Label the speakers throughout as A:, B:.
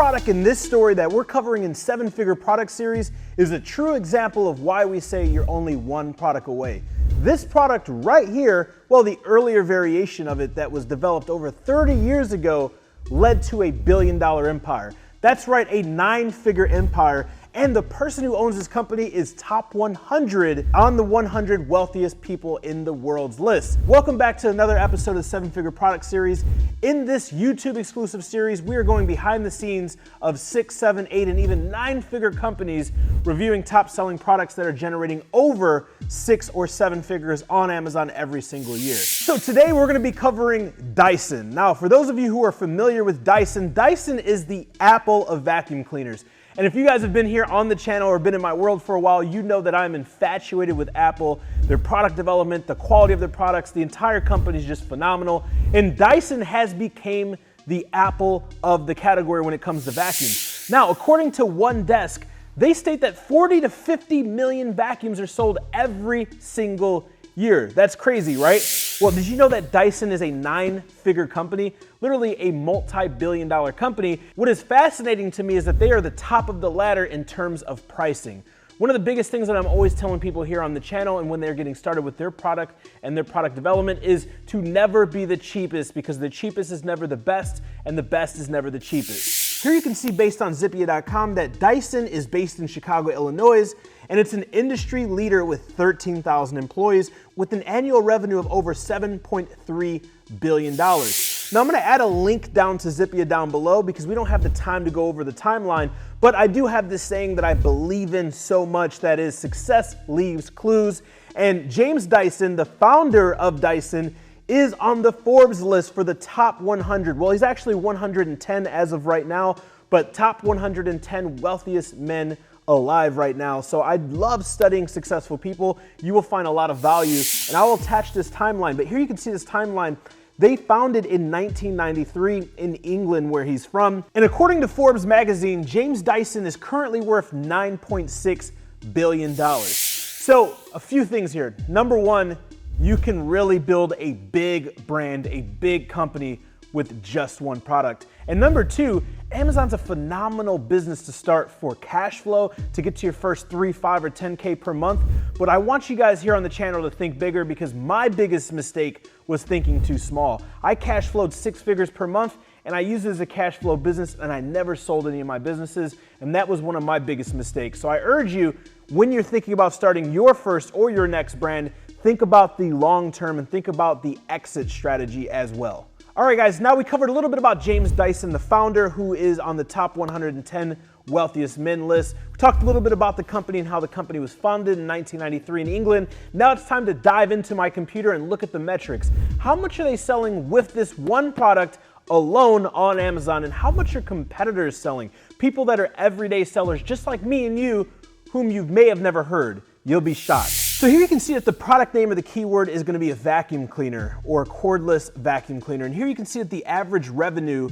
A: product in this story that we're covering in 7-Figure Product Series is a true example of why we say you're only one product away. This product right here, well, the earlier variation of it that was developed over 30 years ago led to a billion-dollar empire. That's right, a 9-figure empire. And the person who owns this company is top 100 on the 100 wealthiest people in the world's list. Welcome back to another episode of 7-Figure Product Series. In this YouTube exclusive series, we are going behind the scenes of 6, 7, 8, and even 9-figure companies reviewing top selling products that are generating over 6 or 7 figures on Amazon every single year. So today we're gonna be covering Dyson. Now, for those of you who are familiar with Dyson, Dyson is the Apple of vacuum cleaners. And if you guys have been here on the channel or been in my world for a while, you know that I'm infatuated with Apple, their product development, the quality of their products. The entire company is just phenomenal. And Dyson has become the Apple of the category when it comes to vacuums. Now, according to One Desk, they state that 40 to 50 million vacuums are sold every single year. That's crazy, right? Well, did you know that Dyson is a 9-figure company? Literally a multi-billion-dollar company. What is fascinating to me is that they are the top of the ladder in terms of pricing. One of the biggest things that I'm always telling people here on the channel and when they're getting started with their product and their product development is to never be the cheapest, because the cheapest is never the best and the best is never the cheapest. Here you can see, based on Zippia.com, that Dyson is based in Chicago, Illinois, and it's an industry leader with 13,000 employees with an annual revenue of over $7.3 billion. Now I'm gonna add a link down to Zippia down below because we don't have the time to go over the timeline, but I do have this saying that I believe in so much, that is, success leaves clues. And James Dyson, the founder of Dyson, is on the Forbes list for the top 100. Well, he's actually 110 as of right now, but top 110 wealthiest men alive right now. So I love studying successful people. You will find a lot of value, and I will attach this timeline. But here you can see this timeline. They founded in 1993 in England, where he's from. And according to Forbes magazine, James Dyson is currently worth $9.6 billion. So a few things here. Number one, you can really build a big brand, a big company with just one product. And number two, Amazon's a phenomenal business to start for cash flow, to get to your first 3, 5, or 10K per month. But I want you guys here on the channel to think bigger, because my biggest mistake was thinking too small. I cash flowed 6 figures per month, and I used it as a cash flow business, and I never sold any of my businesses, and that was one of my biggest mistakes. So I urge you, when you're thinking about starting your first or your next brand, think about the long term and think about the exit strategy as well. All right, guys, now we covered a little bit about James Dyson, the founder, who is on the top 110 wealthiest men list. We talked a little bit about the company and how the company was founded in 1993 in England. Now it's time to dive into my computer and look at the metrics. How much are they selling with this one product alone on Amazon, and how much are competitors selling? People that are everyday sellers, just like me and you, whom you may have never heard. You'll be shocked. So here you can see that the product name of the keyword is going to be a vacuum cleaner or a cordless vacuum cleaner. And here you can see that the average revenue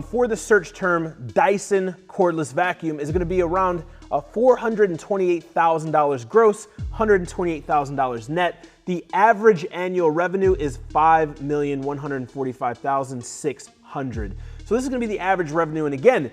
A: for the search term Dyson cordless vacuum is going to be around $428,000 gross, $128,000 net. The average annual revenue is $5,145,600. So this is going to be the average revenue. And again,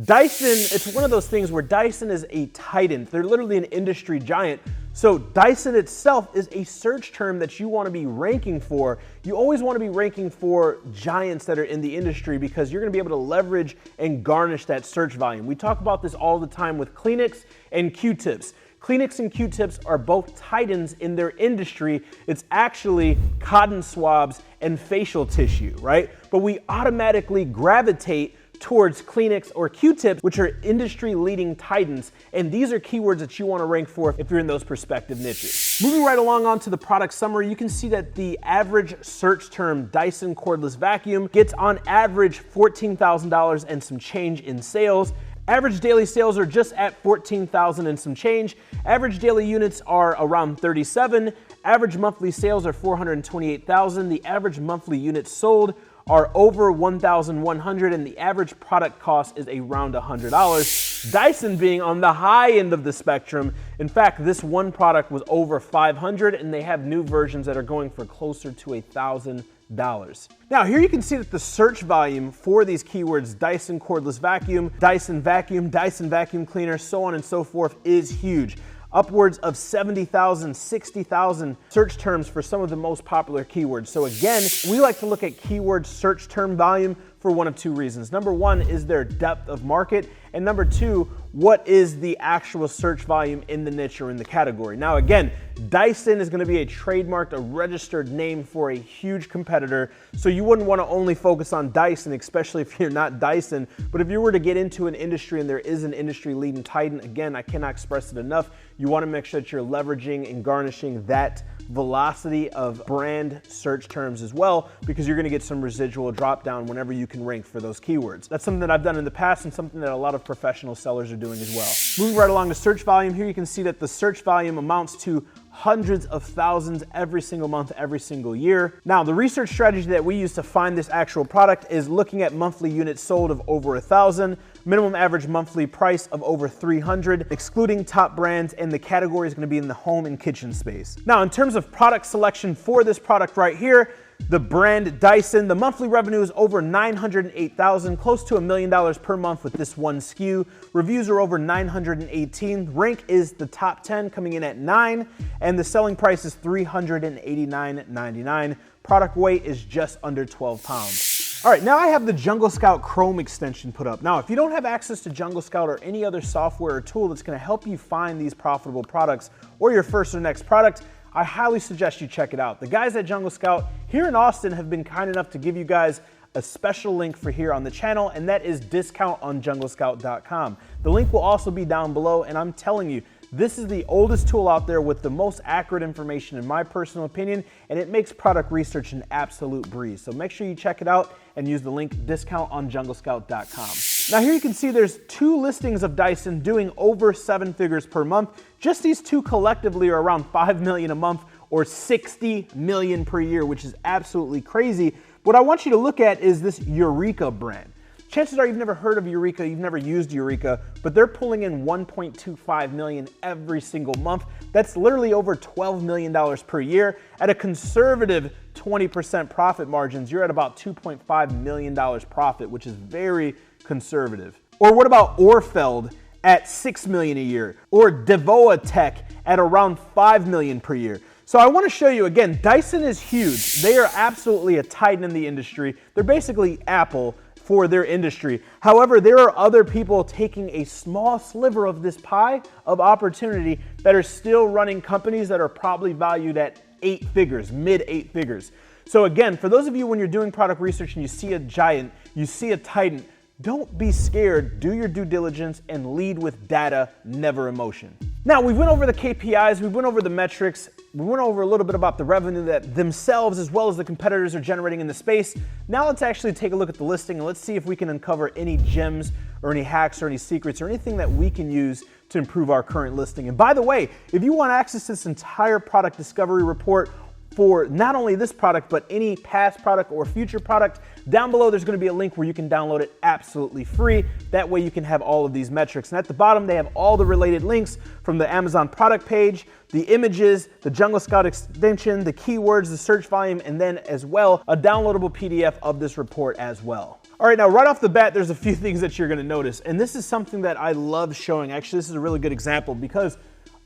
A: Dyson, it's one of those things where Dyson is a titan. They're literally an industry giant. So Dyson itself is a search term that you want to be ranking for. You always want to be ranking for giants that are in the industry, because you're going to be able to leverage and garnish that search volume. We talk about this all the time with Kleenex and Q-tips. Kleenex and Q-tips are both titans in their industry. It's actually cotton swabs and facial tissue, right? But we automatically gravitate towards Kleenex or Q-tips, which are industry-leading titans, and these are keywords that you want to rank for if you're in those respective niches. Moving right along on to the product summary, you can see that the average search term Dyson cordless vacuum gets on average $14,000 and some change in sales. Average daily sales are just at 14,000 and some change. Average daily units are around 37. Average monthly sales are 428,000. The average monthly units sold are over 1,100, and the average product cost is around $100. Dyson being on the high end of the spectrum. In fact, this one product was over 500, and they have new versions that are going for closer to $1,000. Now here you can see that the search volume for these keywords, Dyson cordless vacuum, Dyson vacuum cleaner, so on and so forth, is huge. Upwards of 70,000, 60,000 search terms for some of the most popular keywords. So again, we like to look at keyword search term volume for one of two reasons. Number one is their depth of market, and number two, what is the actual search volume in the niche or in the category. Now again, Dyson is going to be a trademarked, a registered name for a huge competitor, so you wouldn't want to only focus on Dyson, especially if you're not Dyson. But if you were to get into an industry and there is an industry leading Titan, again, I cannot express it enough, you want to make sure that you're leveraging and garnishing that velocity of brand search terms as well, because you're going to get some residual drop down whenever you can rank for those keywords. That's something that I've done in the past and something that a lot of professional sellers are doing as well. Moving right along to search volume, here you can see that the search volume amounts to hundreds of thousands every single month, every single year. Now, the research strategy that we use to find this actual product is looking at monthly units sold of over 1,000, minimum average monthly price of over 300, excluding top brands, and the category is going to be in the home and kitchen space. Now, in terms of product selection for this product right here, the brand Dyson, the monthly revenue is over $908,000, close to $1 million per month with this one SKU. Reviews are over 918. Rank is the top 10, coming in at 9, and the selling price is $389.99. Product weight is just under 12 pounds. All right, now I have the Jungle Scout Chrome extension put up. Now, if you don't have access to Jungle Scout or any other software or tool that's going to help you find these profitable products or your first or next product, I highly suggest you check it out. The guys at Jungle Scout here in Austin have been kind enough to give you guys a special link for here on the channel, and that is discountonjunglescout.com. The link will also be down below, and I'm telling you, this is the oldest tool out there with the most accurate information in my personal opinion, and it makes product research an absolute breeze. So make sure you check it out and use the link discountonjunglescout.com. Now here you can see there's 2 listings of Dyson doing over 7 figures per month. Just these 2 collectively are around 5 million a month or 60 million per year, which is absolutely crazy. What I want you to look at is this Eureka brand. Chances are you've never heard of Eureka, you've never used Eureka, but they're pulling in 1.25 million every single month. That's literally over $12 million per year. At a conservative 20% profit margins, you're at about $2.5 million profit, which is very conservative. Or what about Orfeld at $6 million a year, or Devoa Tech at around $5 million per year? So I want to show you again, Dyson is huge. They are absolutely a titan in the industry. They're basically Apple for their industry. However, there are other people taking a small sliver of this pie of opportunity that are still running companies that are probably valued at 8 figures, mid 8 figures. So again, for those of you when you're doing product research and you see a giant, you see a titan, don't be scared, do your due diligence and lead with data, never emotion. Now, we went over the KPIs, we went over the metrics, we went over a little bit about the revenue that themselves as well as the competitors are generating in the space. Now let's actually take a look at the listing and let's see if we can uncover any gems or any hacks or any secrets or anything that we can use to improve our current listing. And by the way, if you want access to this entire product discovery report for not only this product, but any past product or future product, down below there's gonna be a link where you can download it absolutely free. That way you can have all of these metrics. And at the bottom, they have all the related links from the Amazon product page, the images, the Jungle Scout extension, the keywords, the search volume, and then as well, a downloadable PDF of this report as well. All right, now right off the bat, there's a few things that you're gonna notice. And this is something that I love showing. Actually, this is a really good example because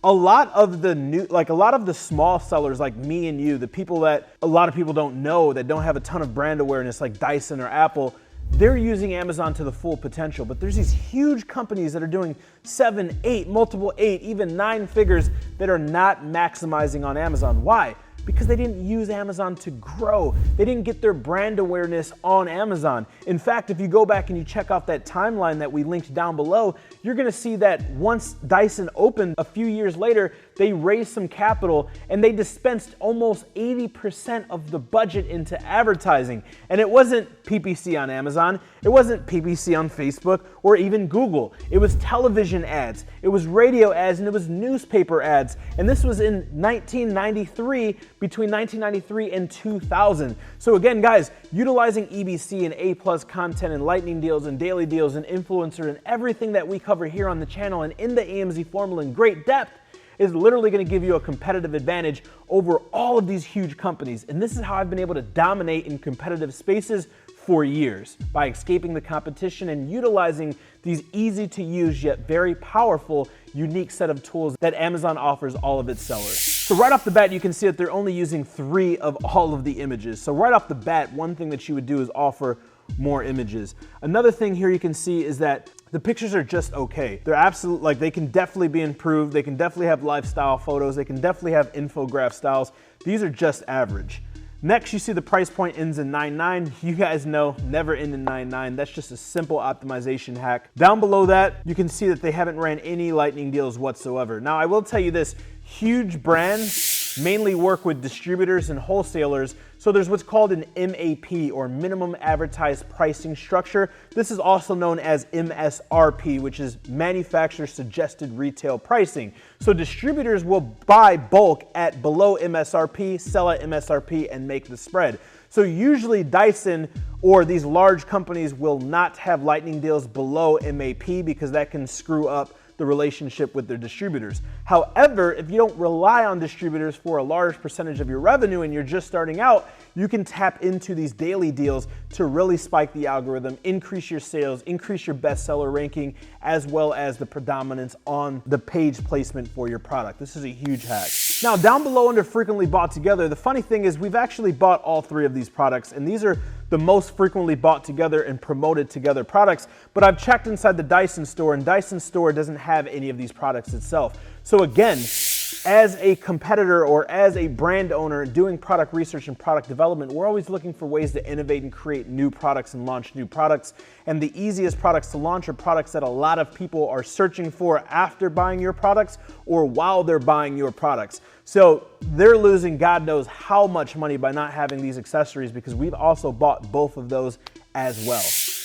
A: a lot of the small sellers like me and you, the people that a lot of people don't know, that don't have a ton of brand awareness like Dyson or Apple, they're using Amazon to the full potential. But there's these huge companies that are doing 7, 8, multiple 8, even 9 figures that are not maximizing on Amazon. Why? Because they didn't use Amazon to grow. They didn't get their brand awareness on Amazon. In fact, if you go back and you check out that timeline that we linked down below, you're gonna see that once Dyson opened a few years later, they raised some capital and they dispensed almost 80% of the budget into advertising. And it wasn't PPC on Amazon, it wasn't PPC on Facebook or even Google. It was television ads, it was radio ads, and it was newspaper ads. And this was in 1993, between 1993 and 2000. So again, guys, utilizing EBC and A+ content and lightning deals and daily deals and influencer and everything that we cover here on the channel and in the AMZ formula in great depth is literally going to give you a competitive advantage over all of these huge companies. And this is how I've been able to dominate in competitive spaces for years, by escaping the competition and utilizing these easy to use yet very powerful, unique set of tools that Amazon offers all of its sellers. So right off the bat, you can see that they're only using 3 of all of the images. So right off the bat, one thing that you would do is offer more images. Another thing here you can see is that the pictures are just okay. They're absolute, like they can definitely be improved. They can definitely have lifestyle photos. They can definitely have infograph styles. These are just average. Next, you see the price point ends in 99. You guys know, never end in 99. That's just a simple optimization hack. Down below that, you can see that they haven't ran any lightning deals whatsoever. Now, I will tell you this, huge brands mainly work with distributors and wholesalers. So there's what's called an MAP, or minimum advertised pricing structure. This is also known as MSRP, which is manufacturer suggested retail pricing. So distributors will buy bulk at below MSRP, sell at MSRP, and make the spread. So usually Dyson or these large companies will not have lightning deals below MAP because that can screw up the relationship with their distributors. However, if you don't rely on distributors for a large percentage of your revenue and you're just starting out, you can tap into these daily deals to really spike the algorithm, increase your sales, increase your bestseller ranking, as well as the predominance on the page placement for your product. This is a huge hack. Now, down below under frequently bought together, the funny thing is we've actually bought all 3 of these products, and these are the most frequently bought together and promoted together products, but I've checked inside the Dyson store, and Dyson store doesn't have any of these products itself. So again, as a competitor or as a brand owner doing product research and product development, we're always looking for ways to innovate and create new products and launch new products. And the easiest products to launch are products that a lot of people are searching for after buying your products or while they're buying your products. So they're losing God knows how much money by not having these accessories, because we've also bought both of those as well.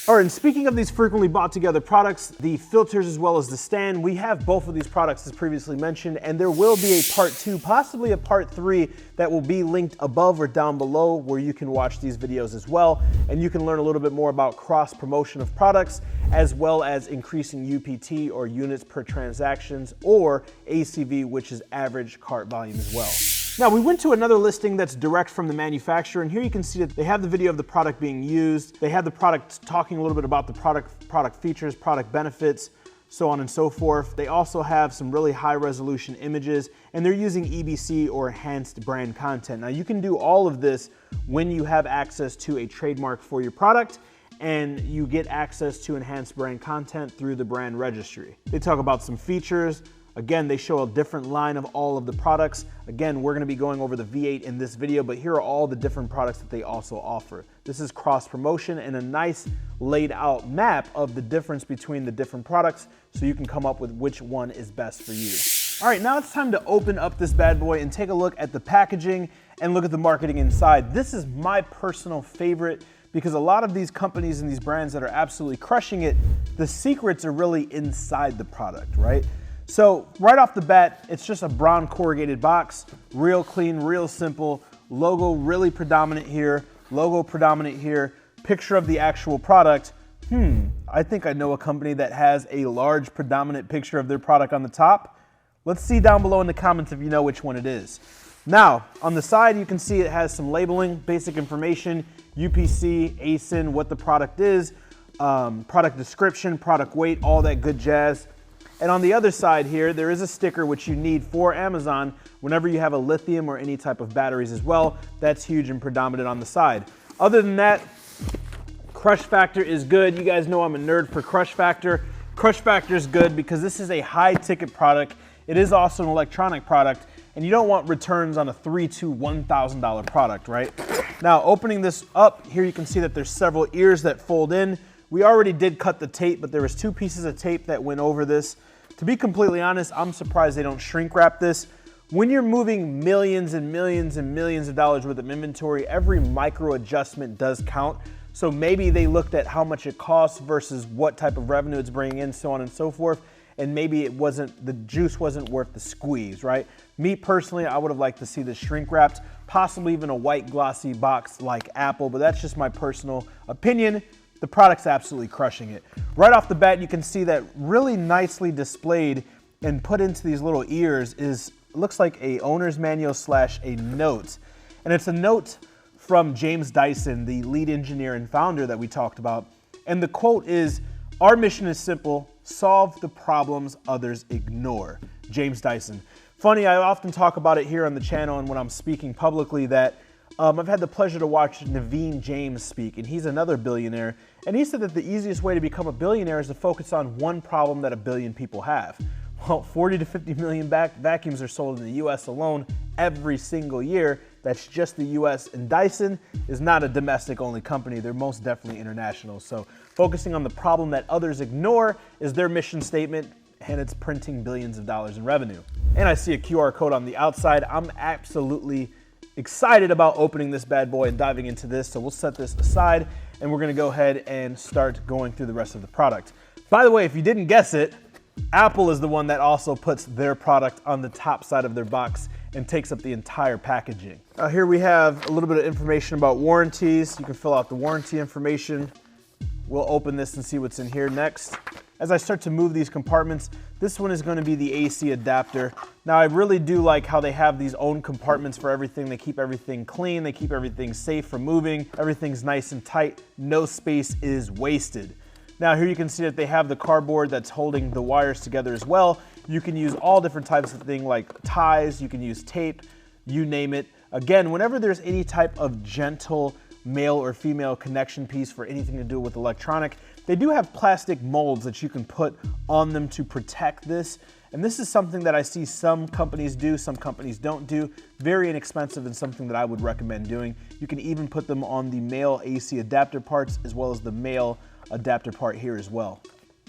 A: All right, and speaking of these frequently bought together products, the filters as well as the stand, we have both of these products as previously mentioned, and there will be a part 2, possibly a part 3 that will be linked above or down below where you can watch these videos as well, and you can learn a little bit more about cross promotion of products as well as increasing UPT, or units per transactions, or ACV, which is average cart volume as well. Now, we went to another listing that's direct from the manufacturer, and here you can see that they have the video of the product being used. They have the product talking a little bit about the product features, product benefits, so on and so forth. They also have some really high resolution images, and they're using EBC, or enhanced brand content. Now, you can do all of this when you have access to a trademark for your product, and you get access to enhanced brand content through the brand registry. They talk about some features. Again, they show a different line of all of the products. Again, we're gonna be going over the V8 in this video, but here are all the different products that they also offer. This is cross promotion and a nice laid out map of the difference between the different products, so you can come up with which one is best for you. All right, now it's time to open up this bad boy and take a look at the packaging and look at the marketing inside. This is my personal favorite, because a lot of these companies and these brands that are absolutely crushing it, the secrets are really inside the product, right? So right off the bat, it's just a brown corrugated box, real clean, real simple, logo really predominant here, logo predominant here, picture of the actual product. I think I know a company that has a large predominant picture of their product on the top. Let's see down below in the comments if you know which one it is. Now, on the side, you can see it has some labeling, basic information, UPC, ASIN, what the product is, product description, product weight, all that good jazz. And on the other side here, there is a sticker which you need for Amazon whenever you have a lithium or any type of batteries as well. That's huge and predominant on the side. Other than that, crush factor is good. You guys know I'm a nerd for crush factor. Crush factor is good because this is a high ticket product. It is also an electronic product, and you don't want returns on a $3,000 to $1,000 product, right? Now, opening this up, here you can see that there's several ears that fold in. We already did cut the tape, but there was 2 pieces of tape that went over this. To be completely honest, I'm surprised they don't shrink wrap this. When you're moving millions and millions and millions of dollars worth of inventory, every micro adjustment does count. So maybe they looked at how much it costs versus what type of revenue it's bringing in, so on and so forth. And maybe the juice wasn't worth the squeeze, right? Me personally, I would have liked to see this shrink wrapped, possibly even a white glossy box like Apple, but that's just my personal opinion. The product's absolutely crushing it. Right off the bat, you can see that really nicely displayed and put into these little ears looks like a owner's manual / a note. And it's a note from James Dyson, the lead engineer and founder that we talked about. And the quote is, "Our mission is simple, solve the problems others ignore." James Dyson. Funny, I often talk about it here on the channel and when I'm speaking publicly that I've had the pleasure to watch Naveen James speak, and he's another billionaire. And he said that the easiest way to become a billionaire is to focus on one problem that a billion people have. Well, 40 to 50 million vacuums are sold in the US alone every single year. That's just the US. And Dyson is not a domestic only company. They're most definitely international. So focusing on the problem that others ignore is their mission statement, and it's printing billions of dollars in revenue. And I see a QR code on the outside. I'm absolutely excited about opening this bad boy and diving into this. So we'll set this aside and we're gonna go ahead and start going through the rest of the product. By the way, if you didn't guess it, Apple is the one that also puts their product on the top side of their box and takes up the entire packaging. Here we have a little bit of information about warranties. You can fill out the warranty information. We'll open this and see what's in here next. As I start to move these compartments, this one is going to be the AC adapter. Now I really do like how they have these own compartments for everything. They keep everything clean, they keep everything safe from moving, everything's nice and tight, no space is wasted. Now here you can see that they have the cardboard that's holding the wires together as well. You can use all different types of things like ties, you can use tape, you name it. Again, whenever there's any type of gentle male or female connection piece for anything to do with electronic, they do have plastic molds that you can put on them to protect this. And this is something that I see some companies do, some companies don't do. Very inexpensive and something that I would recommend doing. You can even put them on the male AC adapter parts as well as the male adapter part here as well.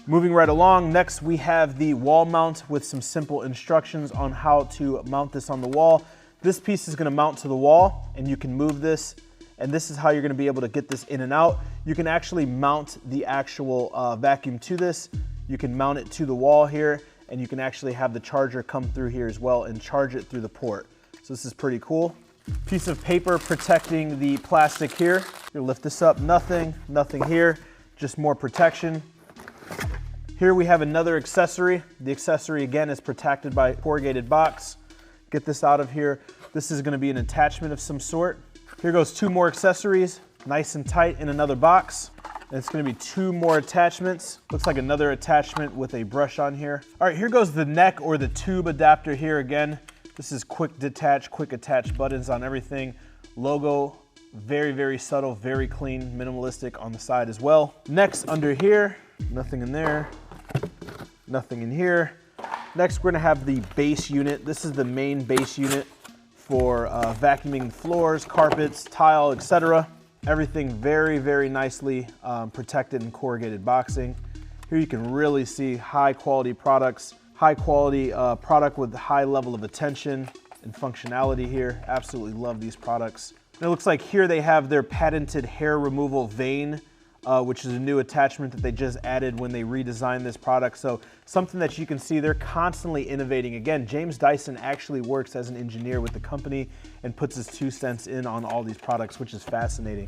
A: Moving right along, next we have the wall mount with some simple instructions on how to mount this on the wall. This piece is going to mount to the wall and you can move this, and this is how you're going to be able to get this in and out. You can actually mount the actual vacuum to this. You can mount it to the wall here, and you can actually have the charger come through here as well and charge it through the port. So this is pretty cool. Piece of paper protecting the plastic here. You lift this up, nothing here, just more protection. Here we have another accessory. The accessory again is protected by a corrugated box. Get this out of here. This is going to be an attachment of some sort. Here goes two more accessories, nice and tight in another box. And it's going to be two more attachments. Looks like another attachment with a brush on here. All right, here goes the neck or the tube adapter here again. This is quick detach, quick attach buttons on everything. Logo, very, very subtle, very clean, minimalistic on the side as well. Next under here, nothing in there, nothing in here. Next, we're gonna have the base unit. This is the main base unit for vacuuming floors, carpets, tile, etc. Everything very, very nicely protected in corrugated boxing. Here you can really see high quality products, high quality product with high level of attention and functionality here. Absolutely love these products. And it looks like here they have their patented hair removal vane, which is a new attachment that they just added when they redesigned this product. So something that you can see, they're constantly innovating. Again, James Dyson actually works as an engineer with the company and puts his 2 cents in on all these products, which is fascinating.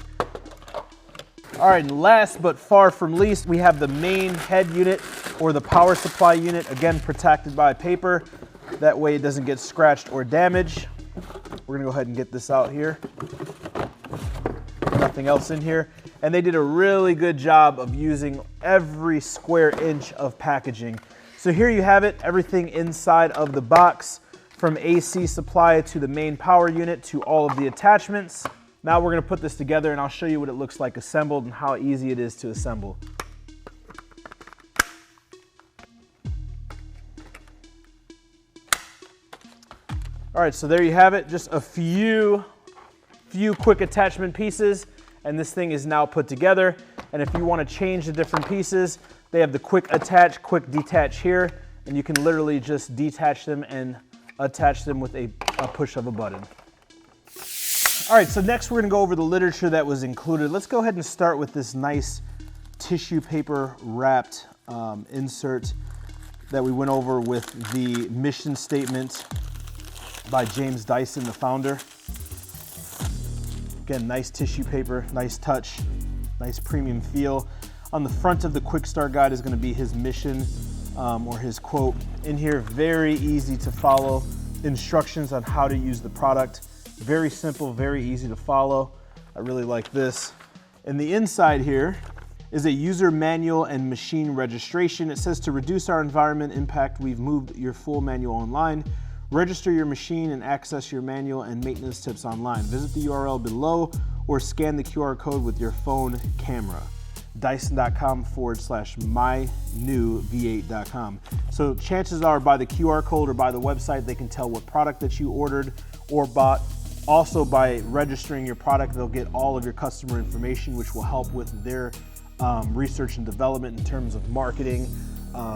A: All right, and last but far from least, we have the main head unit or the power supply unit, again, protected by paper. That way it doesn't get scratched or damaged. We're gonna go ahead and get this out here. Nothing else in here. And they did a really good job of using every square inch of packaging. So here you have it, everything inside of the box, from AC supply to the main power unit to all of the attachments. Now we're gonna put this together and I'll show you what it looks like assembled and how easy it is to assemble. All right, so there you have it, just a few quick attachment pieces, and this thing is now put together. And if you want to change the different pieces, they have the quick attach, quick detach here, and you can literally just detach them and attach them with a push of a button. All right, so next we're going to go over the literature that was included. Let's go ahead and start with this nice tissue paper wrapped insert that we went over with the mission statement by James Dyson, the founder. Again, nice tissue paper, nice touch, nice premium feel. On the front of the quick start guide is going to be his mission or his quote in here. Very easy to follow instructions on how to use the product. Very simple, very easy to follow. I really like this. And the inside here is a user manual and machine registration. It says to reduce our environment impact, we've moved your full manual online. Register your machine and access your manual and maintenance tips online. Visit the URL below or scan the QR code with your phone camera. Dyson.com/mynewv8.com. So chances are by the QR code or by the website, they can tell what product that you ordered or bought. Also by registering your product, they'll get all of your customer information, which will help with their research and development in terms of marketing,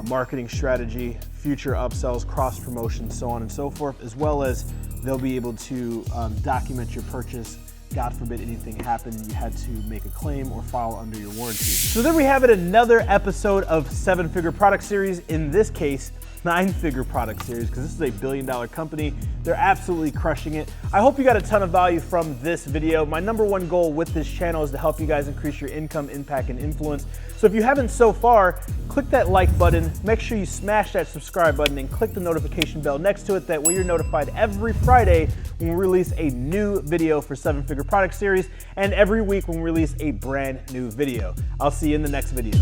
A: marketing strategy, future upsells, cross promotions, so on and so forth, as well as they'll be able to document your purchase. God forbid anything happened, you had to make a claim or file under your warranty. So there we have it, another episode of 7-Figure Product Series. In this case, 9-Figure Product Series, because this is a billion-dollar company. They're absolutely crushing it. I hope you got a ton of value from this video. My #1 goal with this channel is to help you guys increase your income, impact, and influence. So if you haven't so far, click that like button, make sure you smash that subscribe button, and click the notification bell next to it. That way you're notified every Friday when we release a new video for 7-Figure Product Series, and every week when we release a brand new video. I'll see you in the next video.